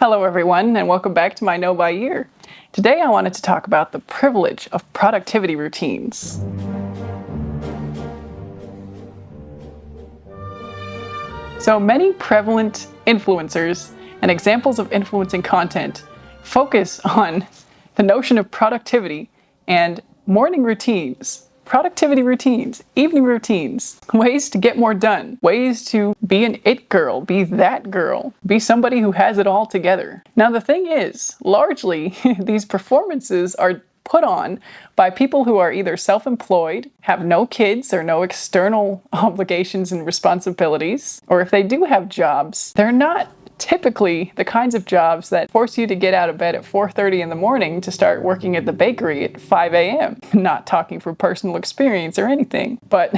Hello everyone, and welcome back to my Know by Year. Today I wanted to talk about the privilege of productivity routines. So many prevalent influencers and examples of influencing content focus on the notion of productivity and morning routines. Productivity routines, evening routines, ways to get more done, ways to be an it girl, be that girl, be somebody who has it all together. Now the thing is, largely these performances are put on by people who are either self-employed, have no kids or no external obligations and responsibilities, or if they do have jobs, they're not typically the kinds of jobs that force you to get out of bed at 4:30 in the morning to start working at the bakery at 5 a.m. Not talking from personal experience or anything. But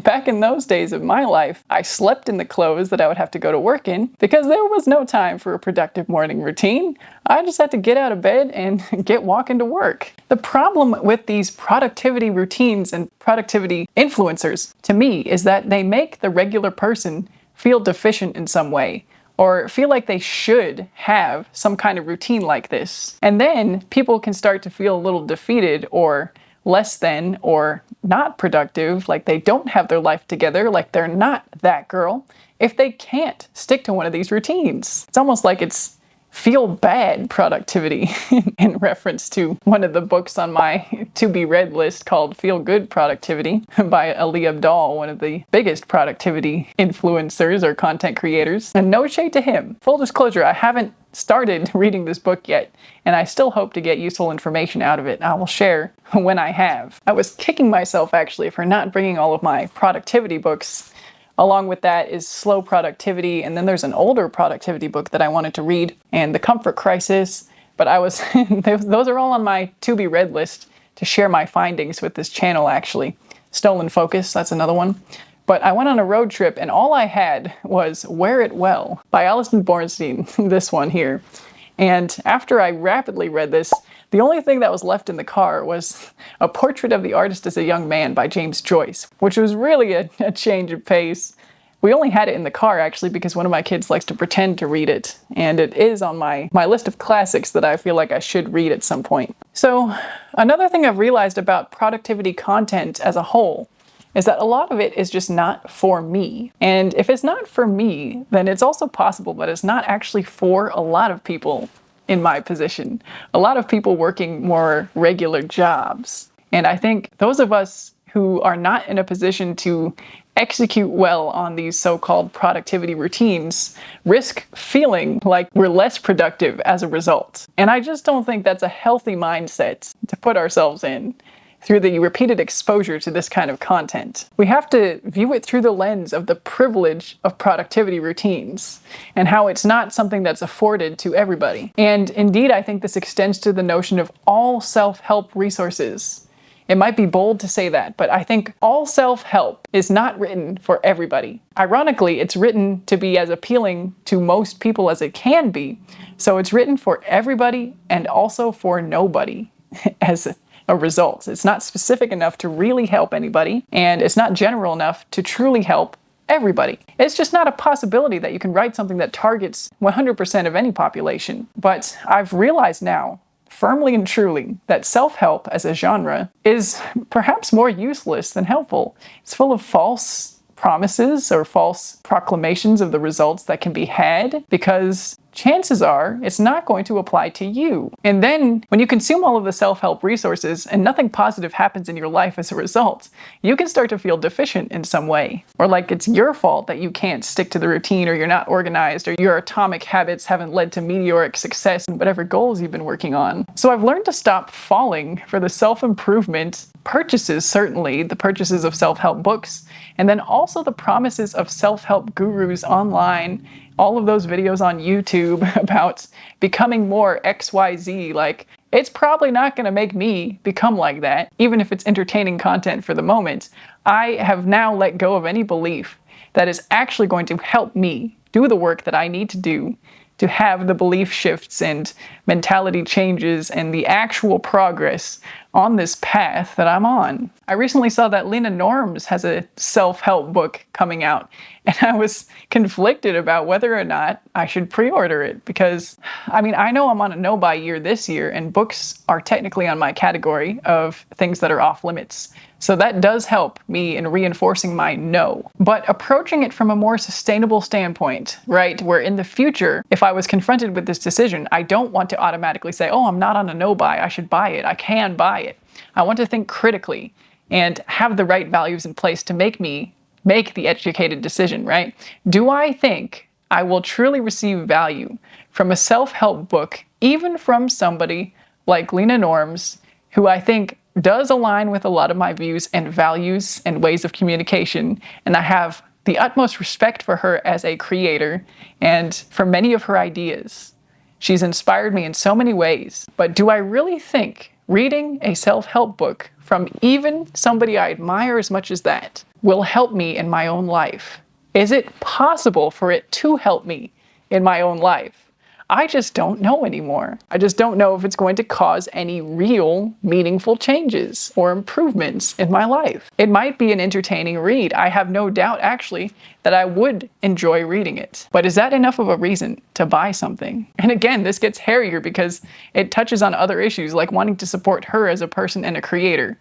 back in those days of my life, I slept in the clothes that I would have to go to work in because there was no time for a productive morning routine. I just had to get out of bed and get walking to work. The problem with these productivity routines and productivity influencers, to me, is that they make the regular person feel deficient in some way, or feel like they should have some kind of routine like this. And then people can start to feel a little defeated or less than or not productive, like they don't have their life together, like they're not that girl, if they can't stick to one of these routines. It's almost like it's feel bad productivity in reference to one of the books on my to-be-read list called Feel Good Productivity by Ali Abdaal, one of the biggest productivity influencers or content creators. And no shade to him. Full disclosure, I haven't started reading this book yet, and I still hope to get useful information out of it. I will share when I have. I was kicking myself actually for not bringing all of my productivity books. Along with that is Slow Productivity, and then there's an older productivity book that I wanted to read, and The Comfort Crisis, but those are all on my to-be-read list to share my findings with this channel actually. Stolen Focus, that's another one. But I went on a road trip, and all I had was Wear It Well by Alison Bornstein, this one here. And after I rapidly read this, the only thing that was left in the car was A Portrait of the Artist as a Young Man by James Joyce, which was really a change of pace. We only had it in the car actually because one of my kids likes to pretend to read it, and it is on my list of classics that I feel like I should read at some point. So another thing I've realized about productivity content as a whole is that a lot of it is just not for me. And if it's not for me, then it's also possible that it's not actually for a lot of people in my position. A lot of people working more regular jobs. And I think those of us who are not in a position to execute well on these so-called productivity routines risk feeling like we're less productive as a result. And I just don't think that's a healthy mindset to put ourselves in through the repeated exposure to this kind of content. We have to view it through the lens of the privilege of productivity routines and how it's not something that's afforded to everybody. And indeed, I think this extends to the notion of all self-help resources. It might be bold to say that, but I think all self-help is not written for everybody. Ironically, it's written to be as appealing to most people as it can be. So it's written for everybody and also for nobody as a result. It's not specific enough to really help anybody, and it's not general enough to truly help everybody. It's just not a possibility that you can write something that targets 100% of any population. But I've realized now, firmly and truly, that self-help as a genre is perhaps more useless than helpful. It's full of false promises or false proclamations of the results that can be had because chances are it's not going to apply to you. And then when you consume all of the self-help resources and nothing positive happens in your life as a result, you can start to feel deficient in some way. Or like it's your fault that you can't stick to the routine, or you're not organized, or your atomic habits haven't led to meteoric success in whatever goals you've been working on. So I've learned to stop falling for the self-improvement purchases, certainly the purchases of self-help books, and then also the promises of self-help gurus online, all of those videos on YouTube about becoming more XYZ, like it's probably not going to make me become like that, even if it's entertaining content for the moment. I have now let go of any belief that is actually going to help me do the work that I need to do to have the belief shifts and mentality changes and the actual progress on this path that I'm on. I recently saw that Lena Norms has a self-help book coming out, and I was conflicted about whether or not I should pre-order it because, I mean, I know I'm on a no-buy year this year, and books are technically on my category of things that are off limits. So that does help me in reinforcing my no. But approaching it from a more sustainable standpoint, right, where in the future, if I was confronted with this decision, I don't want to automatically say, oh, I'm not on a no-buy, I should buy it, I can buy it. I want to think critically and have the right values in place to make me make the educated decision, right? Do I think I will truly receive value from a self-help book, even from somebody like Lena Norms, who I think does align with a lot of my views and values and ways of communication, and I have the utmost respect for her as a creator and for many of her ideas. She's inspired me in so many ways, but do I really think reading a self-help book from even somebody I admire as much as that will help me in my own life? Is it possible for it to help me in my own life? I just don't know anymore. I just don't know if it's going to cause any real meaningful changes or improvements in my life. It might be an entertaining read. I have no doubt, actually, that I would enjoy reading it. But is that enough of a reason to buy something? And again, this gets hairier because it touches on other issues like wanting to support her as a person and a creator.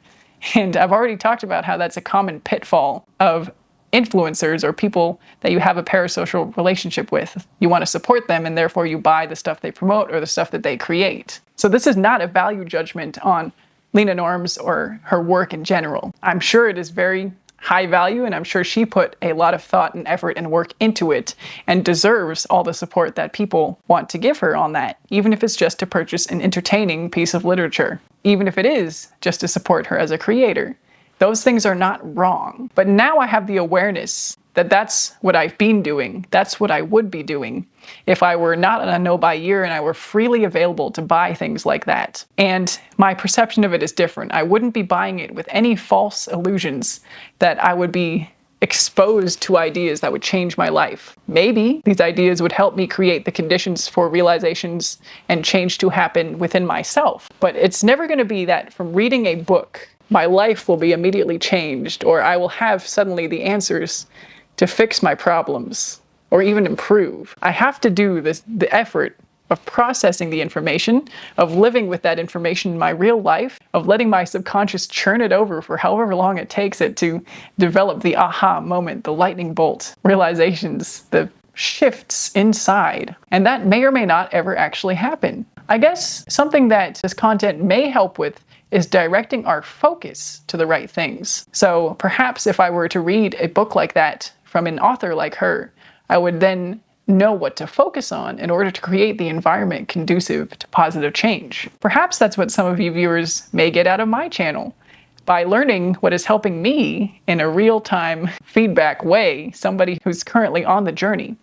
And I've already talked about how that's a common pitfall of influencers or people that you have a parasocial relationship with. You want to support them and therefore you buy the stuff they promote or the stuff that they create. So this is not a value judgment on Lena Norms or her work in general. I'm sure it is very high value and I'm sure she put a lot of thought and effort and work into it and deserves all the support that people want to give her on that, even if it's just to purchase an entertaining piece of literature, even if it is just to support her as a creator. Those things are not wrong. But now I have the awareness that that's what I've been doing. That's what I would be doing if I were not on a no-buy year and I were freely available to buy things like that. And my perception of it is different. I wouldn't be buying it with any false illusions that I would be exposed to ideas that would change my life. Maybe these ideas would help me create the conditions for realizations and change to happen within myself. But it's never going to be that from reading a book, my life will be immediately changed, or I will have suddenly the answers to fix my problems, or even improve. I have to do the effort of processing the information, of living with that information in my real life, of letting my subconscious churn it over for however long it takes it to develop the aha moment, the lightning bolt, realizations, the shifts inside. And that may or may not ever actually happen. I guess something that this content may help with is directing our focus to the right things. So perhaps if I were to read a book like that from an author like her, I would then know what to focus on in order to create the environment conducive to positive change. Perhaps that's what some of you viewers may get out of my channel. By learning what is helping me in a real-time feedback way, somebody who's currently on the journey,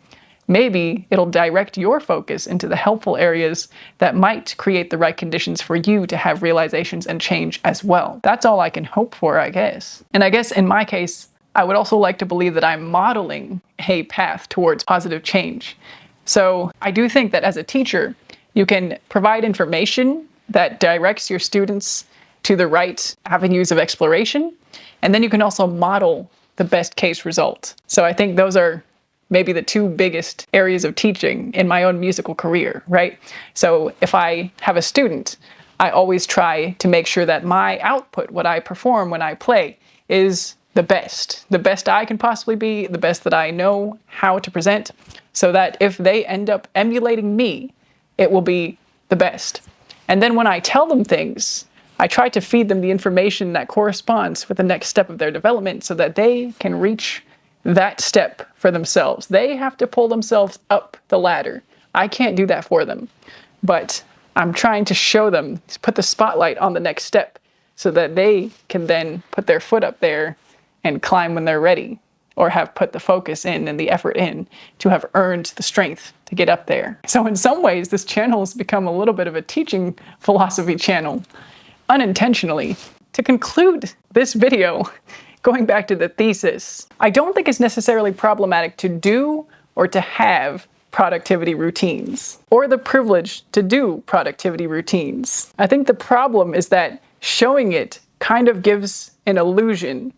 maybe it'll direct your focus into the helpful areas that might create the right conditions for you to have realizations and change as well. That's all I can hope for, I guess. And I guess in my case, I would also like to believe that I'm modeling a path towards positive change. So I do think that as a teacher, you can provide information that directs your students to the right avenues of exploration, and then you can also model the best case result. So I think those are maybe the two biggest areas of teaching in my own musical career, right? So if I have a student, I always try to make sure that my output, what I perform when I play, is the best I can possibly be, the best that I know how to present, so that if they end up emulating me, it will be the best. And then when I tell them things, I try to feed them the information that corresponds with the next step of their development so that they can reach that step for themselves. They have to pull themselves up the ladder. I can't do that for them. But I'm trying to show them, put the spotlight on the next step so that they can then put their foot up there and climb when they're ready, or have put the focus in and the effort in to have earned the strength to get up there. So in some ways, this channel has become a little bit of a teaching philosophy channel, unintentionally. To conclude this video, going back to the thesis, I don't think it's necessarily problematic to do or to have productivity routines, or the privilege to do productivity routines. I think the problem is that showing it kind of gives an illusion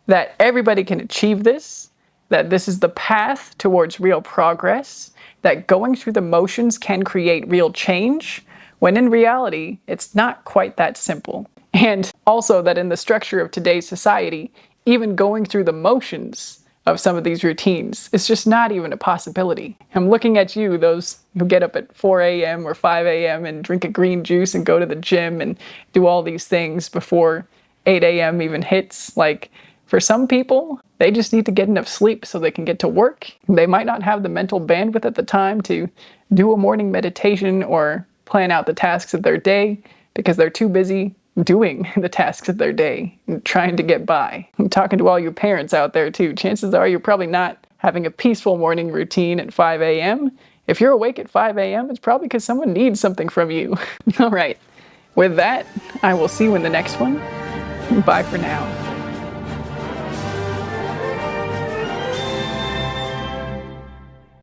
that everybody can achieve this, that this is the path towards real progress, that going through the motions can create real change, when in reality, it's not quite that simple. And also that in the structure of today's society, even going through the motions of some of these routines is just not even a possibility. I'm looking at you, those who get up at 4 a.m. or 5 a.m. and drink a green juice and go to the gym and do all these things before 8 a.m. even hits. Like, for some people, they just need to get enough sleep so they can get to work. They might not have the mental bandwidth at the time to do a morning meditation or plan out the tasks of their day because they're too busy doing the tasks of their day and trying to get by. I'm talking to all you parents out there too. Chances are you're probably not having a peaceful morning routine at 5 a.m. If you're awake at 5 a.m., it's probably because someone needs something from you. All right. With that, I will see you in the next one. Bye for now.